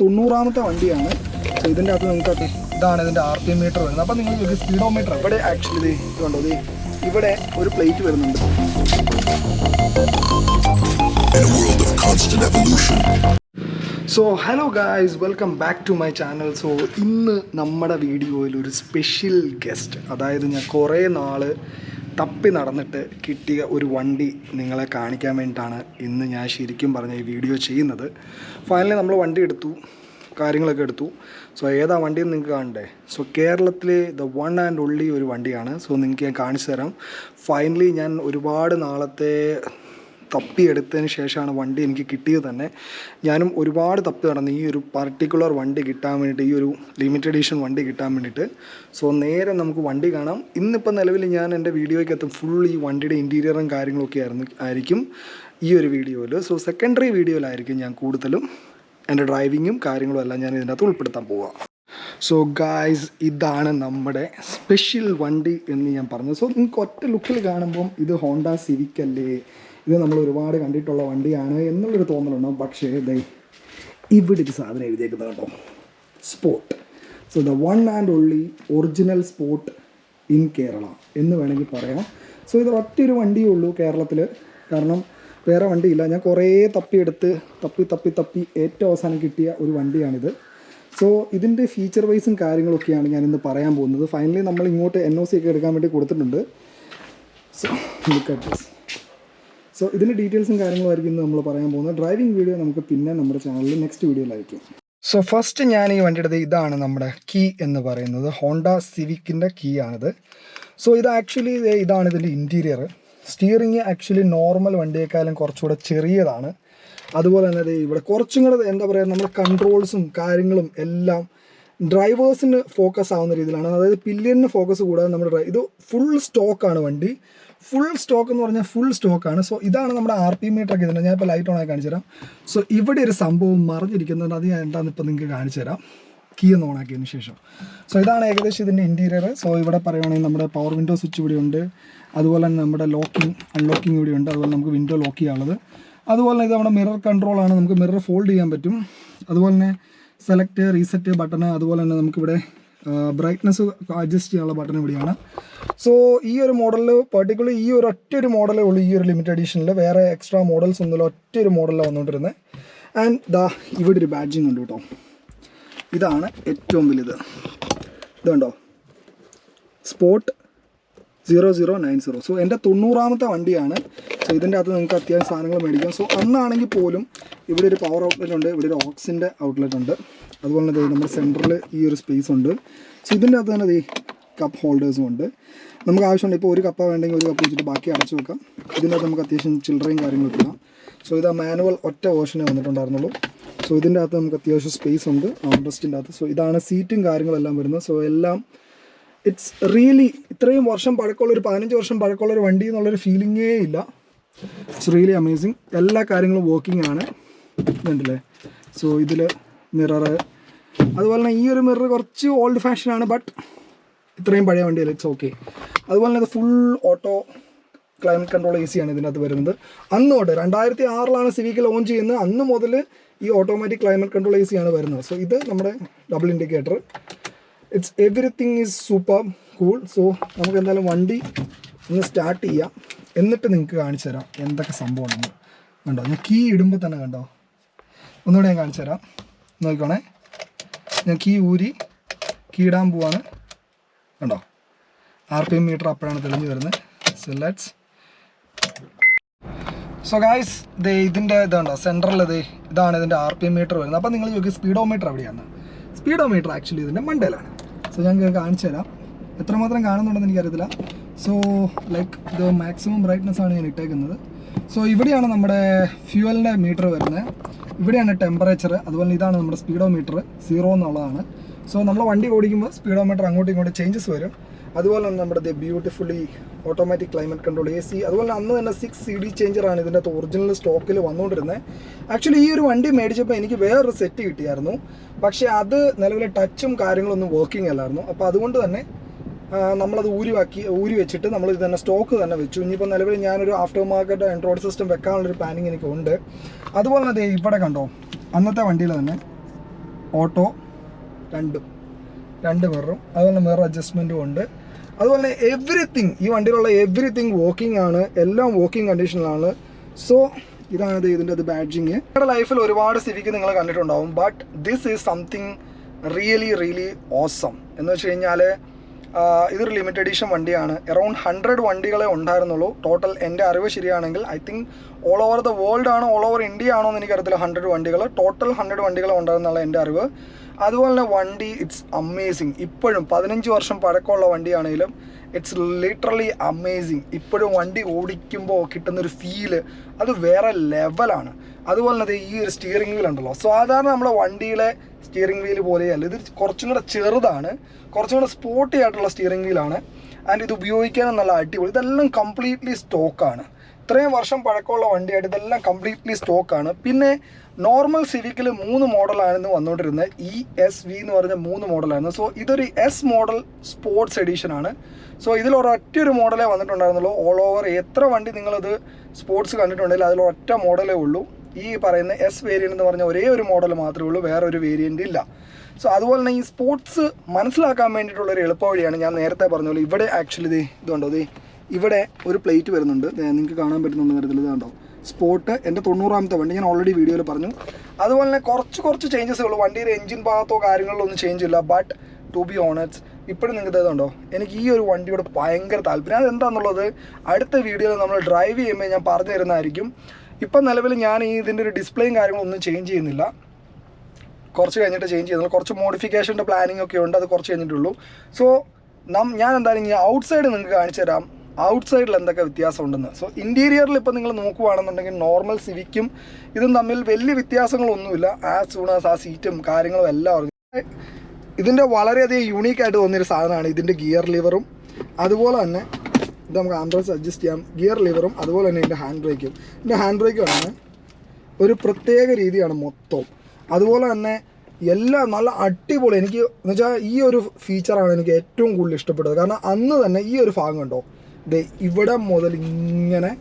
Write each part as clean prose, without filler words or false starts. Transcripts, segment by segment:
90ാമത്തെ വണ്ടിയാണ്. സോ ഇതിൻ്റെ അകത്ത് നിങ്ങൾക്ക് ഇതാണ് ഇതിൻ്റെ RPM മീറ്റർ വരുന്നത്. അപ്പോൾ നിങ്ങൾ സ്പീഡോമീറ്റർ ഇവിടെ ആക്ച്വലി ഇത് കണ്ടോ, ഇവിടെ ഒരു പ്ലേറ്റ് വരുന്നുണ്ട്. So hello guys, welcome back to my channel. So ഇന്ന് നമ്മുടെ വീഡിയോയിൽ ഒരു സ്പെഷ്യൽ ഗസ്റ്റ്, അതായത് ഞാൻ കുറേ നാൾ തപ്പി നടന്നിട്ട് കിട്ടിയ ഒരു വണ്ടി നിങ്ങളെ കാണിക്കാൻ വേണ്ടിയിട്ടാണ് ഇന്ന് ഞാൻ ശരിക്കും പറഞ്ഞ ഈ വീഡിയോ ചെയ്യുന്നത്. ഫൈനലി നമ്മൾ വണ്ടി എടുത്തു, കാര്യങ്ങളൊക്കെ എടുത്തു. സോ ഏതാ വണ്ടിയെന്ന് നിങ്ങൾക്ക് കാണണ്ടേ? സോ കേരളത്തിലെ ദ വൺ ആൻഡ് ഓൺലി ഒരു വണ്ടിയാണ്. സോ നിങ്ങൾക്ക് ഞാൻ കാണിച്ചു തരാം. ഫൈനലി ഞാൻ ഒരുപാട് നാളത്തെ തപ്പിയെടുത്തതിന് ശേഷമാണ് വണ്ടി എനിക്ക് കിട്ടിയത് തന്നെ. ഞാനും ഒരുപാട് തപ്പി നടന്നു ഈ ഒരു പർട്ടിക്കുലർ വണ്ടി കിട്ടാൻ വേണ്ടിയിട്ട്, ഈ ഒരു ലിമിറ്റഡ് എഡിഷൻ വണ്ടി കിട്ടാൻ വേണ്ടിയിട്ട്. സോ നേരെ നമുക്ക് വണ്ടി കാണാം. ഇന്നിപ്പോൾ നിലവിൽ ഞാൻ എൻ്റെ വീഡിയോയ്ക്ക് എത്തും ഫുൾ ഈ വണ്ടിയുടെ ഇൻറ്റീരിയറും കാര്യങ്ങളൊക്കെ ആയിരിക്കും ഈ ഒരു വീഡിയോയിൽ. സോ സെക്കൻഡറി വീഡിയോയിലായിരിക്കും ഞാൻ കൂടുതലും എൻ്റെ ഡ്രൈവിങ്ങും കാര്യങ്ങളും എല്ലാം ഞാൻ ഇതിനകത്ത് ഉൾപ്പെടുത്താൻ പോവുക. സോ ഗായ്സ്, ഇതാണ് നമ്മുടെ സ്പെഷ്യൽ വണ്ടി എന്ന് ഞാൻ പറഞ്ഞു. സോ നിങ്ങൾക്ക് ഒറ്റ ലുക്കിൽ കാണുമ്പം ഇത് ഹോണ്ട സിവിക് അല്ലേ, ഇത് നമ്മൾ ഒരുപാട് കണ്ടിട്ടുള്ള വണ്ടിയാണ് എന്നുള്ളൊരു തോന്നലുണ്ടാവും. പക്ഷേ ഇവിടെ ഒരു സാധനം എഴുതിയേക്കുന്നത് കേട്ടോ, spot. So the one and only original spot in Kerala എന്ന് വേണമെങ്കിൽ പറയാം. സോ ഇത് ഒറ്റൊരു വണ്ടിയേ ഉള്ളൂ കേരളത്തിൽ, കാരണം വേറെ വണ്ടിയില്ല. ഞാൻ കുറേ തപ്പി ഏറ്റവും അവസാനം കിട്ടിയ ഒരു വണ്ടിയാണിത്. സോ ഇതിൻ്റെ ഫീച്ചർ വൈസും കാര്യങ്ങളൊക്കെയാണ് ഞാനിന്ന് പറയാൻ പോകുന്നത്. ഫൈനലി നമ്മൾ ഇങ്ങോട്ട് NOC ഒക്കെ എടുക്കാൻ വേണ്ടി കൊടുത്തിട്ടുണ്ട്. So look at this. So ഇതിൻ്റെ ഡീറ്റെയിൽസും കാര്യങ്ങളുമായിരിക്കും ഇന്ന് നമ്മൾ പറയാൻ പോകുന്നത്. ഡ്രൈവിംഗ് വീഡിയോ നമുക്ക് പിന്നെ നമ്മുടെ ചാനലിൽ നെക്സ്റ്റ് വീഡിയോയിലായിരിക്കും. സോ ഫസ്റ്റ് ഞാൻ ഈ വണ്ടിയുടെ ഇതാണ് നമ്മുടെ കീ എന്ന് പറയുന്നത്. ഹോണ്ട സിവിക്കിൻ്റെ കീ ആണിത്. സോ ഇത് ആക്ച്വലി ഇതാണ് ഇതിൻ്റെ ഇൻറ്റീരിയർ. സ്റ്റിയറിങ് ആക്ച്വലി നോർമൽ വണ്ടിയേക്കാളും കുറച്ചുകൂടെ ചെറിയതാണ്. അതുപോലെ തന്നെ ഇവിടെ കുറച്ചും കൂടെ എന്താ പറയുക, നമ്മുടെ കൺട്രോൾസും കാര്യങ്ങളും എല്ലാം ഡ്രൈവേഴ്സിന് ഫോക്കസ് ആവുന്ന രീതിയിലാണ്. അതായത് പില്ലിയന് ഫോക്കസ് കൂടാതെ നമ്മുടെ ഇത് ഫുൾ സ്റ്റോക്കാണ് വണ്ടി. ഫുൾ സ്റ്റോക്ക് എന്ന് പറഞ്ഞാൽ ഫുൾ സ്റ്റോക്കാണ്. സോ ഇതാണ് നമ്മുടെ RPM മീറ്ററൊക്കെ ഇതിൻ്റെ. ഞാൻ ഇപ്പോൾ ലൈറ്റ് ഓണാക്കി കാണിച്ചു തരാം. സോ ഇവിടെ ഒരു സംഭവം മറിഞ്ഞിരിക്കുന്നുണ്ട്, അത് ഞാൻ എന്താണെന്ന് ഇപ്പോൾ നിങ്ങൾക്ക് കാണിച്ചു തരാം കീ ഒന്ന് ഓണാക്കിയതിന് ശേഷം. സോ ഇതാണ് ഏകദേശം ഇതിൻ്റെ ഇൻറ്റീരിയർ. സോ ഇവിടെ പറയുകയാണെങ്കിൽ നമ്മുടെ പവർ വിൻഡോ സ്വിച്ച് ഇവിടെ ഉണ്ട്. അതുപോലെ തന്നെ നമ്മുടെ ലോക്കിംഗ് അൺലോക്കിംഗ് ഇവിടെ ഉണ്ട്. അതുപോലെ നമുക്ക് വിൻഡോ ലോക്ക് ചെയ്യാനുള്ളത്. അതുപോലെ തന്നെ ഇത് നമ്മുടെ മിറർ കൺട്രോളാണ്, നമുക്ക് മിറർ ഫോൾഡ് ചെയ്യാൻ പറ്റും. അതുപോലെ തന്നെ സെലക്ട് റീസെറ്റ് ബട്ടണ്, അതുപോലെ തന്നെ നമുക്കിവിടെ ബ്രൈറ്റ്നസ് അഡ്ജസ്റ്റ് ചെയ്യാനുള്ള ബട്ടൺ ഇവിടെയാണ്. സോ ഈ ഒരു മോഡലിൽ പർട്ടിക്കുലർ ഈ ഒരു ഒറ്റൊരു മോഡലേ ഉള്ളൂ ഈ ഒരു ലിമിറ്റഡ് എഡിഷനിൽ. വേറെ എക്സ്ട്രാ മോഡൽസ് ഒന്നുമില്ല, ഒറ്റൊരു മോഡലാണ് വന്നുകൊണ്ടിരുന്നത്. ആൻഡ് ഇവിടെ ഒരു ബാഡ്ജിങ് ഉണ്ട് കേട്ടോ. ഇതാണ് ഏറ്റവും വലുത്. ഇതുണ്ടോ, സ്പോട്ട് 0090. സോ എൻ്റെ 90ാമത്തെ വണ്ടിയാണ്. സോ ഇതിൻ്റെ അകത്ത് നിങ്ങൾക്ക് അത്യാവശ്യം സാധനങ്ങൾ മേടിക്കാം. സോ അന്നാണെങ്കിൽ പോലും ഇവിടെ ഒരു പവർ ഔട്ട്ലെറ്റ് ഉണ്ട്, ഇവിടെ ഒരു ഓക്സിൻ്റെ ഔട്ട്ലെറ്റ് ഉണ്ട്. അതുപോലെ തന്നെ നമ്മുടെ സെൻറ്ററിൽ ഈ ഒരു സ്പേസ് ഉണ്ട്. സോ ഇതിൻ്റെ അകത്ത് തന്നെ കപ്പ് ഹോൾഡേഴ്സും ഉണ്ട്. നമുക്ക് ആവശ്യമുണ്ട്, ഇപ്പോൾ ഒരു കപ്പ വേണ്ടെങ്കിൽ ഒരു കപ്പ് വെച്ചിട്ട് ബാക്കി അടച്ചു വെക്കാം. ഇതിൻ്റെ അകത്ത് നമുക്ക് അത്യാവശ്യം ചില്ലറയും കാര്യങ്ങളൊക്കെ ഇടാം. സോ ഇത് മാനുവൽ ഒറ്റ വേർഷനേ വന്നിട്ടുണ്ടായിരുന്നുള്ളൂ. സോ ഇതിൻ്റെ അകത്ത് നമുക്ക് അത്യാവശ്യം സ്പേസ് ഉണ്ട് ആംറസ്റ്റിൻ്റെ അകത്ത്. സോ ഇതാണ് സീറ്റും കാര്യങ്ങളെല്ലാം വരുന്നത്. സോ എല്ലാം ഇറ്റ്സ് റിയലി ഇത്രയും വർഷം പഴക്കമുള്ള ഒരു 15 വർഷം പഴക്കമുള്ള ഒരു വണ്ടി എന്നുള്ളൊരു ഫീലിങ്ങേ ഇല്ല. It's really amazing. എല്ലാ കാര്യങ്ങളും വർക്കിംഗ് ആണ്, ഇതുണ്ടല്ലേ. സോ ഇതിൽ മിററ്, അതുപോലെ തന്നെ ഈ ഒരു മിറർ കുറച്ച് ഓൾഡ് ഫാഷനാണ്, ബട്ട് ഇത്രയും പഴയ വണ്ടിയല്ല, ഇറ്റ്സ് ഓക്കെ. അതുപോലെ തന്നെ ഇത് full auto climate control AC ആണ് ഇതിനകത്ത് വരുന്നത്. അന്ന് തൊട്ട് 2006 സിവിക്ക് ലോഞ്ച് ചെയ്യുന്നത്. അന്ന് മുതൽ ഈ ഓട്ടോമാറ്റിക് ക്ലൈമറ്റ് കൺട്രോൾ AC ആണ് വരുന്നത്. സോ ഇത് നമ്മുടെ double indicator. It's everything is super cool. So നമുക്ക് എന്തായാലും വണ്ടി ഒന്ന് സ്റ്റാർട്ട് ചെയ്യാം, എന്നിട്ട് നിങ്ങൾക്ക് കാണിച്ചു തരാം എന്തൊക്കെ സംഭവം ഉണ്ടെന്ന്. കണ്ടോ, ഞാൻ കീ ഇടുമ്പോൾ തന്നെ കണ്ടോ, ഒന്നുകൂടെ ഞാൻ കാണിച്ചു തരാം. നോക്കിക്കോണേ, ഞാൻ കീ ഊരി കീ ഇടാൻ പോവാണ്. കണ്ടോ, RPM മീറ്റർ അപ്പോഴാണ് തെളിഞ്ഞ് വരുന്നത്. So let's. സോ ഗായ്സ്, ഇതിൻ്റെ ഇതുണ്ടോ സെൻറ്ററിൽ ഇതാണ് ഇതിൻ്റെ RPM മീറ്റർ വരുന്നത്. അപ്പോൾ നിങ്ങൾ ചോദിക്കും സ്പീഡോമീറ്റർ എവിടെയാണ്? സ്പീഡോമീറ്റർ ആക്ച്വലി ഇതിൻ്റെ മണ്ടയിലാണ്. സോ ഞാൻ കാണിച്ചു തരാം. എത്രമാത്രം കാണുന്നുണ്ടെന്ന് എനിക്കറിയത്തില്ല. സോ ലൈക്ക് ഇത് മാക്സിമം ബ്രൈറ്റ്നസ് ആണ് ഞാൻ ഇട്ടേക്കുന്നത്. സോ ഇവിടെയാണ് നമ്മുടെ ഫ്യൂവലിൻ്റെ മീറ്റർ വരുന്നത്. ഇവിടെയാണ് ടെമ്പറേച്ചർ. അതുപോലെ ഇതാണ് നമ്മുടെ സ്പീഡോമീറ്റർ 0 എന്നുള്ളതാണ്. സോ നമ്മൾ വണ്ടി ഓടിക്കുമ്പോൾ സ്പീഡോമീറ്റർ അങ്ങോട്ടും ഇങ്ങോട്ടും ചേഞ്ചസ് വരും. അതുപോലെ തന്നെ നമ്മുടെ beautifully automatic climate control AC. അതുപോലെ അന്ന് തന്നെ 6 CD ചേഞ്ചറാണ് ഇതിൻ്റെ അകത്ത് ഒറിജിനൽ സ്റ്റോക്കിൽ വന്നുകൊണ്ടിരുന്നത്. ആക്ച്വലി ഈ ഒരു വണ്ടി മേടിച്ചപ്പോൾ എനിക്ക് വേറൊരു സെറ്റ് കിട്ടിയായിരുന്നു, പക്ഷേ അത് നിലവിലെ ടച്ചും കാര്യങ്ങളൊന്നും വർക്കിംഗ് അല്ലായിരുന്നു. അപ്പോൾ അതുകൊണ്ട് തന്നെ നമ്മളത് ഊരി വെച്ചിട്ട് നമ്മൾ ഇത് തന്നെ സ്റ്റോക്ക് തന്നെ വെച്ചു. ഇനിയിപ്പോൾ നിലവിൽ ഞാനൊരു ആഫ്റ്റർ മാർക്കറ്റ് ആൻഡ്രോയിഡ് സിസ്റ്റം വെക്കാനുള്ളൊരു പ്ലാനിങ് എനിക്കുണ്ട്. അതുപോലെ തന്നെ ഇവിടെ കണ്ടോ, അന്നത്തെ വണ്ടിയിൽ തന്നെ ഓട്ടോ രണ്ട് മിററും അതുപോലെ മിറർ അഡ്ജസ്റ്റ്മെൻറ്റും ഉണ്ട്. അതുപോലെ തന്നെ എവറിത്തിങ്, ഈ വണ്ടിയിലുള്ള എവറിത്തിങ് വർക്കിംഗ് ആണ്, എല്ലാം വർക്കിംഗ് കണ്ടീഷനിലാണ്. സോ ഇതാണ് ഇതിൻ്റെ അത് ബാഡ്ജിങ്. നിങ്ങളുടെ ലൈഫിൽ ഒരുപാട് സിവിക്ക് നിങ്ങൾ കണ്ടിട്ടുണ്ടാവും, but this is something really awesome. എന്ന് വെച്ച് കഴിഞ്ഞാൽ ഇതൊരു ലിമിറ്റഡ് എഡിഷൻ വണ്ടിയാണ്. അറൗണ്ട് 100 വണ്ടികളെ ഉണ്ടായിരുന്നുള്ളൂ ടോട്ടൽ. എൻ്റെ അറിവ് ശരിയാണെങ്കിൽ I think all over the world ആണോ ഓൾ ഓവർ ഇന്ത്യ ആണോ എന്ന് എനിക്കറിയത്തില്ല. 100 വണ്ടികൾ ടോട്ടൽ 100 വണ്ടികൾ ഉണ്ടായിരുന്നുള്ള എൻ്റെ അറിവ്. അതുപോലെ തന്നെ വണ്ടി ഇറ്റ്സ് അമേസിങ്. ഇപ്പോഴും 15 വർഷം പഴക്കമുള്ള വണ്ടിയാണെങ്കിലും ഇറ്റ്സ് ലിറ്ററലി അമേസിങ്. ഇപ്പോഴും വണ്ടി ഓടിക്കുമ്പോൾ കിട്ടുന്നൊരു ഫീല് അത് വേറെ ലെവലാണ്. അതുപോലെ തന്നെ ഈ ഒരു സ്റ്റിയറിംഗ് വീൽ ഉണ്ടല്ലോ, സാധാരണ നമ്മുടെ വണ്ടിയിലെ സ്റ്റിയറിംഗ് വീല് പോലെയല്ല, ഇത് കുറച്ചും കൂടെ ചെറുതാണ്, കുറച്ചും കൂടെ സ്പോർട്ടി ആയിട്ടുള്ള സ്റ്റിയറിംഗ് വീലാണ്. ആൻഡ് ഇത് ഉപയോഗിക്കാനും നല്ല അടിപൊളി. ഇതെല്ലാം കംപ്ലീറ്റ്ലി സ്റ്റോക്കാണ്. ഇത്രയും വർഷം പഴക്കമുള്ള വണ്ടിയായിട്ട് ഇതെല്ലാം കംപ്ലീറ്റ്ലി സ്റ്റോക്കാണ്. പിന്നെ നോർമൽ സിവിക്കിൽ 3 മോഡലായിരുന്നു വന്നുകൊണ്ടിരുന്നത്. ESV എന്ന് പറഞ്ഞ 3 മോഡലായിരുന്നു. സോ ഇതൊരു S മോഡൽ സ്പോർട്സ് എഡിഷനാണ്. സോ ഇതിൽ ഒരൊറ്റൊരു മോഡലേ വന്നിട്ടുണ്ടായിരുന്നുള്ളൂ. ഓൾ ഓവർ എത്ര വണ്ടി നിങ്ങളിത് സ്പോർട്സ് കണ്ടിട്ടുണ്ടെങ്കിൽ അതിലൊറ്റ മോഡലേ ഉള്ളൂ. ഈ പറയുന്ന S വേരിയൻ്റ് എന്ന് പറഞ്ഞ ഒരേ ഒരു മോഡൽ മാത്രമേ ഉള്ളൂ, വേറെ ഒരു വേരിയൻ്റ് ഇല്ല. സോ അതുപോലെ തന്നെ ഈ സ്പോർട്സ് മനസ്സിലാക്കാൻ വേണ്ടിയിട്ടുള്ളൊരു എളുപ്പ വഴിയാണ് ഞാൻ നേരത്തെ പറഞ്ഞ പോലെ. ഇവിടെ ആക്ച്വലി ഇതുണ്ടോ, ഇവിടെ ഒരു പ്ലേറ്റ് വരുന്നുണ്ട്, നിങ്ങൾക്ക് കാണാൻ പറ്റുന്നുണ്ട് നേരത്തിൽ. ഇതുണ്ടോ സ്പോർട്ട്, എൻ്റെ 90ാമത്തെ വണ്ടി, ഞാൻ ഓൾറെഡി വീഡിയോയിൽ പറഞ്ഞു. അതുപോലെ തന്നെ കുറച്ച് ചേഞ്ചസ് ഉള്ളൂ. വണ്ടിയുടെ എഞ്ചിൻ ഭാഗത്തോ കാര്യങ്ങളിലോ ഒന്നും ചേഞ്ച് ഇല്ല. ബട്ട് ടു ബി ഓണസ്റ്റ് ഇപ്പോഴും നിങ്ങൾക്ക് ഇതുണ്ടോ, എനിക്ക് ഈ ഒരു വണ്ടിയോട് ഭയങ്കര താല്പര്യം. അതെന്താണെന്നുള്ളത് അടുത്ത വീഡിയോയിൽ നമ്മൾ ഡ്രൈവ് ചെയ്യുമ്പോൾ ഞാൻ പറഞ്ഞു തരുന്നതായിരിക്കും. ഇപ്പം നിലവിൽ ഞാൻ ഇതിൻ്റെ ഒരു ഡിസ്പ്ലേയും കാര്യങ്ങളൊന്നും ചേഞ്ച് ചെയ്യുന്നില്ല, കുറച്ച് കഴിഞ്ഞിട്ട് ചേഞ്ച് ചെയ്യുന്നില്ല. കുറച്ച് മോഡിഫിക്കേഷൻ്റെ പ്ലാനിങ് ഒക്കെ ഉണ്ട്, അത് കുറച്ച് കഴിഞ്ഞിട്ടുള്ളൂ. സോ ഞാൻ എന്തായാലും ഈ ഔട്ട് സൈഡ് നിങ്ങൾക്ക് കാണിച്ചു തരാം, ഔട്ട് സൈഡിൽ എന്തൊക്കെ വ്യത്യാസം ഉണ്ടെന്ന്. സോ ഇൻറ്റീരിയറിൽ ഇപ്പോൾ നിങ്ങൾ നോക്കുവാണെന്നുണ്ടെങ്കിൽ നോർമൽ സിവിക്കും ഇതും തമ്മിൽ വലിയ വ്യത്യാസങ്ങളൊന്നുമില്ല. ആസ് സൂൺ ആസ് ആ സീറ്റും കാര്യങ്ങളും എല്ലാം. ഇതിൻ്റെ വളരെയധികം യൂണീക്കായിട്ട് തോന്നിയൊരു സാധനമാണ് ഇതിൻ്റെ ഗിയർ ലിവറും. അതുപോലെ തന്നെ ഇത് നമുക്ക് ആംബ്രസ് അഡ്ജസ്റ്റ് ചെയ്യാം, ഗിയർ ലിവറും. അതുപോലെ തന്നെ ഇതിൻ്റെ ഹാൻഡ് ബ്രേക്കും. ഇതിൻ്റെ ഹാൻഡ് ബ്രേക്കും ആണ് ഒരു പ്രത്യേക രീതിയാണ് മൊത്തം. അതുപോലെ തന്നെ എല്ലാം നല്ല അടിപൊളി. എനിക്ക് എന്ന് വെച്ചാൽ ഈ ഒരു ഫീച്ചറാണ് എനിക്ക് ഏറ്റവും കൂടുതൽ ഇഷ്ടപ്പെട്ടത്. കാരണം അന്ന് തന്നെ ഈ ഒരു ഭാഗം കണ്ടോ, ഇവിടെ മുതൽ ഇങ്ങനെ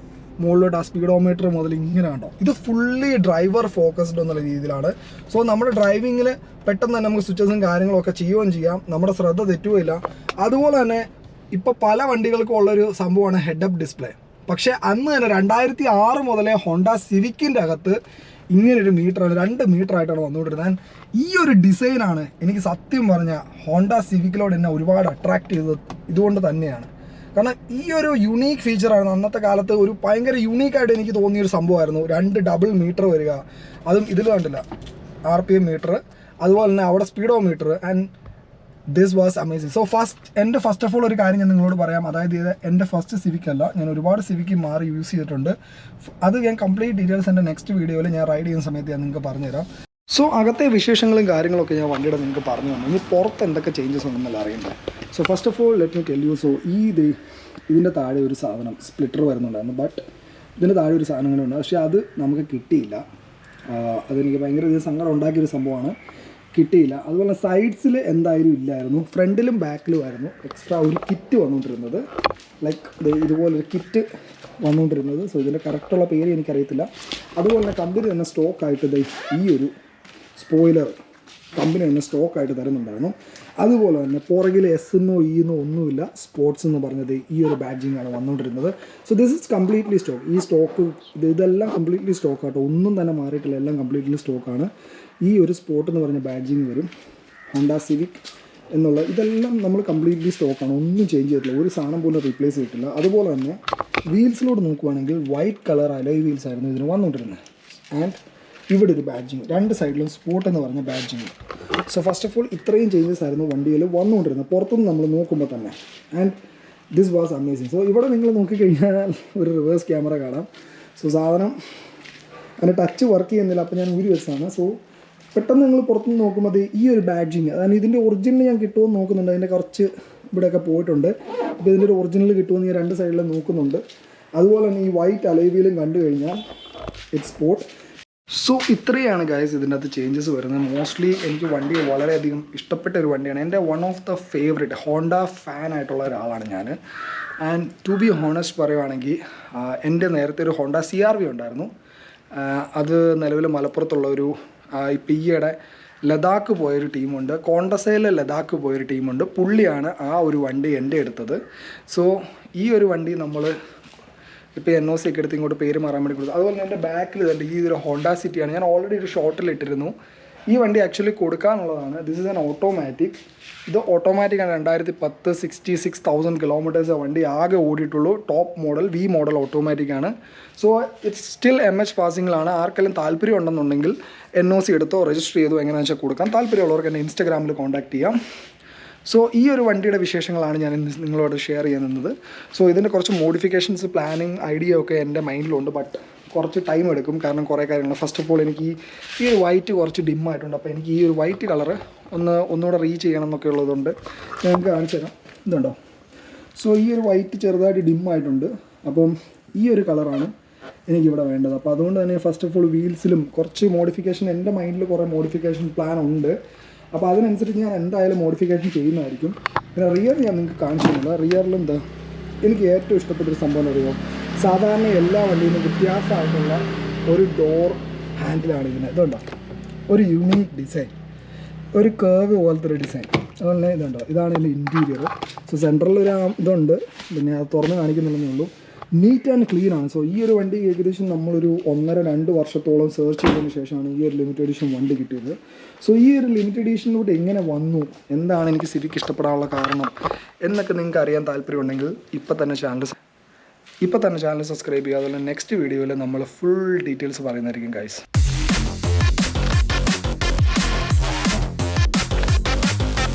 മുകളിലോട്ട് ആ സ്പീഡോമീറ്റർ മുതൽ ഇങ്ങനെ കണ്ടോ, ഇത് ഫുള്ളി ഡ്രൈവർ ഫോക്കസ്ഡ് എന്നുള്ള രീതിയിലാണ്. സോ നമ്മുടെ ഡ്രൈവിങ്ങിൽ പെട്ടെന്ന് തന്നെ നമുക്ക് സ്വിച്ചസും കാര്യങ്ങളൊക്കെ ചെയ്യുകയും ചെയ്യാം, നമ്മുടെ ശ്രദ്ധ തെറ്റുകയില്ല. അതുപോലെ തന്നെ ഇപ്പോൾ പല വണ്ടികൾക്കും ഉള്ളൊരു സംഭവമാണ് ഹെഡ് അപ്പ് ഡിസ്പ്ലേ. പക്ഷേ അന്ന് തന്നെ 2006 മുതലേ ഹോണ്ട സിവിക്കിൻ്റെ അകത്ത് ഇങ്ങനൊരു മീറ്ററാണ്, 2 മീറ്ററായിട്ടാണ് വന്നുകൊണ്ടിരുന്നത്. ഈ ഒരു ഡിസൈനാണ് എനിക്ക് സത്യം പറഞ്ഞാൽ ഹോണ്ട സിവിക്കിലോട് എന്നെ ഒരുപാട് അട്രാക്ട് ചെയ്തത്. ഇതുകൊണ്ട് തന്നെയാണ്. കാരണം ഈ ഒരു യുണീക്ക് ഫീച്ചറാണ് അന്നത്തെ കാലത്ത് ഒരു ഭയങ്കര യുണീക്കായിട്ട് എനിക്ക് തോന്നിയൊരു സംഭവമായിരുന്നു. 2 ഡബിൾ മീറ്റർ വരിക, അതും ഇതിൽ കണ്ടില്ല, RPM മീറ്റർ, അതുപോലെ തന്നെ അവിടെ speedometer. And this was amazing. So എൻ്റെ ഫസ്റ്റ് ഓഫ് ഓൾ ഒരു കാര്യം ഞാൻ നിങ്ങളോട് പറയാം. അതായത് ഇത് എൻ്റെ ഫസ്റ്റ് സിവിക് അല്ല, ഞാൻ ഒരുപാട് സിവിക്ക് മാറി യൂസ് ചെയ്തിട്ടുണ്ട്. അത് ഞാൻ കംപ്ലീറ്റ് ഡീറ്റെയിൽസ് എൻ്റെ നെക്സ്റ്റ് വീഡിയോയിൽ ഞാൻ റൈഡ് ചെയ്യുന്ന സമയത്ത് ഞാൻ നിങ്ങൾക്ക് പറഞ്ഞുതരാം. സോ അകത്തെ വിശേഷങ്ങളും കാര്യങ്ങളൊക്കെ ഞാൻ വണ്ടിയുടെ നിങ്ങൾക്ക് പറഞ്ഞു തന്നു. ഇനി പുറത്ത് എന്തൊക്കെ ചേഞ്ചസ് ഉണ്ടെന്നല്ല അറിയണ്ടേ. So first of all let me tell you. So ഇതിൻ്റെ താഴെ ഒരു സാധനം സ്പ്ലിറ്റർ വരുന്നുണ്ടായിരുന്നു, ബട്ട് ഇതിൻ്റെ താഴെ ഒരു സാധനങ്ങളുണ്ട്, പക്ഷേ അത് നമുക്ക് കിട്ടിയില്ല. അതെനിക്ക് ഭയങ്കര സങ്കടം ഉണ്ടാക്കിയൊരു സംഭവമാണ്, കിട്ടിയില്ല. അതുപോലെ സൈഡ്സിൽ എന്തായാലും ഇല്ലായിരുന്നു, ഫ്രണ്ടിലും ബാക്കിലും ആയിരുന്നു എക്സ്ട്രാ ഒരു കിറ്റ് വന്നുകൊണ്ടിരുന്നത്. ലൈക്ക് ഇതുപോലൊരു കിറ്റ് വന്നുകൊണ്ടിരുന്നത്. സോ ഇതിൻ്റെ കറക്റ്റുള്ള പേര് എനിക്കറിയത്തില്ല. അതുപോലെ തന്നെ കമ്പനി തന്നെ സ്റ്റോക്കായിട്ട് ഈ ഒരു സ്പോയിലർ കമ്പനി തന്നെ സ്റ്റോക്കായിട്ട് തരുന്നുണ്ടായിരുന്നു. അതുപോലെ തന്നെ പുറകിൽ എസ്സെന്നോ ഇന്നോ ഒന്നുമില്ല, സ്പോർട്സ് എന്ന് പറഞ്ഞത് ഈ ഒരു ബാഡ്ജിങ്ങാണ് വന്നുകൊണ്ടിരുന്നത്. So this is completely stock. ഈ സ്റ്റോക്ക് ഇതെല്ലാം കംപ്ലീറ്റ്ലി സ്റ്റോക്കാട്ടോ, ഒന്നും തന്നെ മാറിയിട്ടില്ല, എല്ലാം കംപ്ലീറ്റ്ലി സ്റ്റോക്കാണ്. ഈ ഒരു സ്പോർട്ട് എന്ന് പറഞ്ഞ ബാഡ്ജിങ് വരും, ഹോണ്ട സിവിക് എന്നുള്ള ഇതെല്ലാം നമ്മൾ കംപ്ലീറ്റ്ലി സ്റ്റോക്കാണ്, ഒന്നും ചേഞ്ച് ചെയ്തിട്ടില്ല, ഒരു സാധനം പോലും റീപ്ലേസ് ചെയ്തിട്ടില്ല. അതുപോലെ തന്നെ വീൽസിലോട് നോക്കുവാണെങ്കിൽ വൈറ്റ് കളർ അലോയ് വീൽസ് ആയിരുന്നു ഇതിന് വന്നുകൊണ്ടിരുന്നത്. ആൻഡ് ഇവിടെ ഒരു ബാഡ്ജിങ്, 2 സൈഡിലും സ്പോർട്ട് എന്ന് പറഞ്ഞ badging. So first of all ഇത്രയും ചേഞ്ചസ് ആയിരുന്നു വണ്ടിയിൽ വന്നുകൊണ്ടിരുന്നത് പുറത്തുനിന്ന് നമ്മൾ നോക്കുമ്പോൾ തന്നെ. And this was amazing. So ഇവിടെ നിങ്ങൾ നോക്കിക്കഴിഞ്ഞാൽ ഒരു റിവേഴ്സ് ക്യാമറ കാണാം. സോ സാധനം അതിൻ്റെ ടച്ച് വർക്ക് ചെയ്യുന്നില്ല, അപ്പോൾ ഞാൻ ഊരി വെച്ചതാണ്. സോ പെട്ടെന്ന് നിങ്ങൾ പുറത്തുനിന്ന് നോക്കുമ്പോൾ ഈ ഒരു ബാഡ്ജിങ്, അതായത് ഇതിൻ്റെ ഒറിജിനൽ ഞാൻ കിട്ടുമെന്ന് നോക്കുന്നുണ്ട്. അതിൻ്റെ കുറച്ച് ഇവിടെയൊക്കെ പോയിട്ടുണ്ട്. അപ്പോൾ ഇതിൻ്റെ ഒരു ഒറിജിനൽ കിട്ടുമെന്ന് ഞാൻ 2 സൈഡിലും നോക്കുന്നുണ്ട്. അതുപോലെ തന്നെ ഈ വൈറ്റ് അലോയ് വീലും കണ്ടു കഴിഞ്ഞാൽ ഇറ്റ്സ് സ്പോർട്ട്. സോ ഇത്രയാണ് ഗൈസ് ഇതിൻ്റെ അകത്ത് ചേഞ്ചസ് വരുന്നത്. മോസ്റ്റ്ലി എനിക്ക് വണ്ടി വളരെയധികം ഇഷ്ടപ്പെട്ട ഒരു വണ്ടിയാണ്. എൻ്റെ one of the favourite Honda ഫാനായിട്ടുള്ള ഒരാളാണ് ഞാൻ. ആൻഡ് ടു ബി ഹോണസ്റ്റ് പറയുവാണെങ്കിൽ എൻ്റെ നേരത്തെ ഒരു ഹോണ്ട CR-V ഉണ്ടായിരുന്നു. അത് നിലവിൽ മലപ്പുറത്തുള്ള ഒരു ഇപ്പം ഈയിടെ ലഡാക്ക് പോയൊരു ടീമുണ്ട്, കോണ്ടസയിൽ ലഡാക്ക് പോയൊരു ടീമുണ്ട്. പുള്ളിയാണ് ആ ഒരു വണ്ടി എൻ്റെ എടുത്തത്. സോ ഈ ഒരു വണ്ടി നമ്മൾ ഇപ്പോൾ NOC ഒക്കെ എടുത്ത് ഇങ്ങോട്ട് പേര് മാറാൻ വേണ്ടി കൊടുത്തു. അതുപോലെ എൻ്റെ ബാക്കിൽ തന്നെ ഈ ഒരു ഹോണ്ട സിറ്റിയാണ്. ഞാൻ ഓൾറെഡി ഒരു ഷോർട്ടിൽ ഇട്ടിരുന്നു. ഈ വണ്ടി ആക്ച്വലി കൊടുക്കാനുള്ളതാണ്. This is an automatic. ഇത് ഓട്ടോമാറ്റിക്കാണ്. 2010 66,000 കിലോമീറ്റേഴ്സ് വണ്ടി ആകെ ഓടിയിട്ടുള്ളൂ. ടോപ്പ് മോഡൽ V മോഡൽ ഓട്ടോമാറ്റിക്കാണ്. സോ ഇറ്റ്സ് സ്റ്റിൽ MH പാസിങ്ങിലാണ്. ആർക്കെങ്കിലും താല്പര്യം ഉണ്ടെന്നുണ്ടെങ്കിൽ NOC എടുത്തോ രജിസ്റ്റർ ചെയ്തോ എങ്ങനെയാണെന്ന് വെച്ചാൽ കൊടുക്കാം. താല്പര്യമുള്ളവർക്ക് എന്നെ ഇൻസ്റ്റാഗ്രാമിൽ കോൺടാക്ട് ചെയ്യാം. സോ ഈ ഒരു വണ്ടിയുടെ വിശേഷങ്ങളാണ് ഞാൻ നിങ്ങളോട് ഷെയർ ചെയ്യുന്നത്. സോ ഇതിൻ്റെ കുറച്ച് മോഡിഫിക്കേഷൻസ്, പ്ലാനിങ്, ഐഡിയ ഒക്കെ എൻ്റെ മൈൻഡിലുണ്ട്. ബട്ട് കുറച്ച് ടൈം എടുക്കും. കാരണം കുറേ കാര്യങ്ങൾ. ഫസ്റ്റ് ഓഫ് ഓൾ എനിക്ക് ഈ ഒരു വൈറ്റ് കുറച്ച് ഡിമ്മായിട്ടുണ്ട്. അപ്പോൾ എനിക്ക് ഈ ഒരു വൈറ്റ് കളറ് ഒന്നുകൂടെ റീച്ച് ചെയ്യണം എന്നൊക്കെ ഉള്ളതുകൊണ്ട് ഞങ്ങൾക്ക് കാണിച്ചു തരാം. ഇതുണ്ടോ? സോ ഈ ഒരു വൈറ്റ് ചെറുതായിട്ട് ഡിമ്മായിട്ടുണ്ട്. അപ്പം ഈ ഒരു കളറാണ് എനിക്കിവിടെ വേണ്ടത്. അപ്പോൾ അതുകൊണ്ട് തന്നെ ഫസ്റ്റ് ഓഫ് ഓൾ വീൽസിലും കുറച്ച് മോഡിഫിക്കേഷൻ, എൻ്റെ മൈൻഡിൽ കുറേ മോഡിഫിക്കേഷൻ പ്ലാൻ ഉണ്ട്. അപ്പോൾ അതിനനുസരിച്ച് ഞാൻ എന്തായാലും മോഡിഫിക്കേഷൻ ചെയ്യുന്നതായിരിക്കും. പിന്നെ റിയർ ഞാൻ നിങ്ങൾക്ക് കാണിച്ചു തരുന്നത്. റിയറിൽ എന്താ എനിക്ക് ഏറ്റവും ഇഷ്ടപ്പെട്ടൊരു സംഭവം അറിയുമോ? സാധാരണ എല്ലാ വണ്ടിയിൽ നിന്നും വ്യത്യാസമായിട്ടുള്ള ഒരു ഡോർ ഹാൻഡിലാണ് ഇതിന്. ഇതുണ്ടോ? ഒരു യുണീക്ക് ഡിസൈൻ, ഒരു കേർവ് പോലത്തെ ഒരു ഡിസൈൻ. അതുപോലെ ഇതുണ്ടോ? ഇതാണ് ഇതിൻ്റെ ഇൻറ്റീരിയർ. സോ സെൻട്രലിൽ ഒരു ഇതുണ്ട്. പിന്നെ അത് തുറന്ന് കാണിക്കുന്നില്ലെന്നേ ഉള്ളൂ. നീറ്റ് ആൻഡ് ക്ലീൻ ആണ്. സോ ഈ ഒരു വണ്ടി ഏകദേശം നമ്മളൊരു 1.5-2 വർഷത്തോളം സെർച്ച് ചെയ്തതിന് ശേഷമാണ് ഈ ഒരു ലിമിറ്റഡ് എഡിഷൻ വണ്ടി കിട്ടിയത്. സോ ഈ ഒരു ലിമിറ്റഡ് എഡിഷനിലൂടെ എങ്ങനെ വന്നു, എന്താണ് എനിക്ക് ശരിക്കും ഇഷ്ടപ്പെടാനുള്ള കാരണം എന്നൊക്കെ നിങ്ങൾക്ക് അറിയാൻ താല്പര്യമുണ്ടെങ്കിൽ ഇപ്പം തന്നെ ചാനൽ സബ്സ്ക്രൈബ് ചെയ്യുക. അതുപോലെ നെക്സ്റ്റ് വീഡിയോയിൽ നമ്മൾ ഫുൾ ഡീറ്റെയിൽസ് പറയുന്നതായിരിക്കും ഗൈസ്.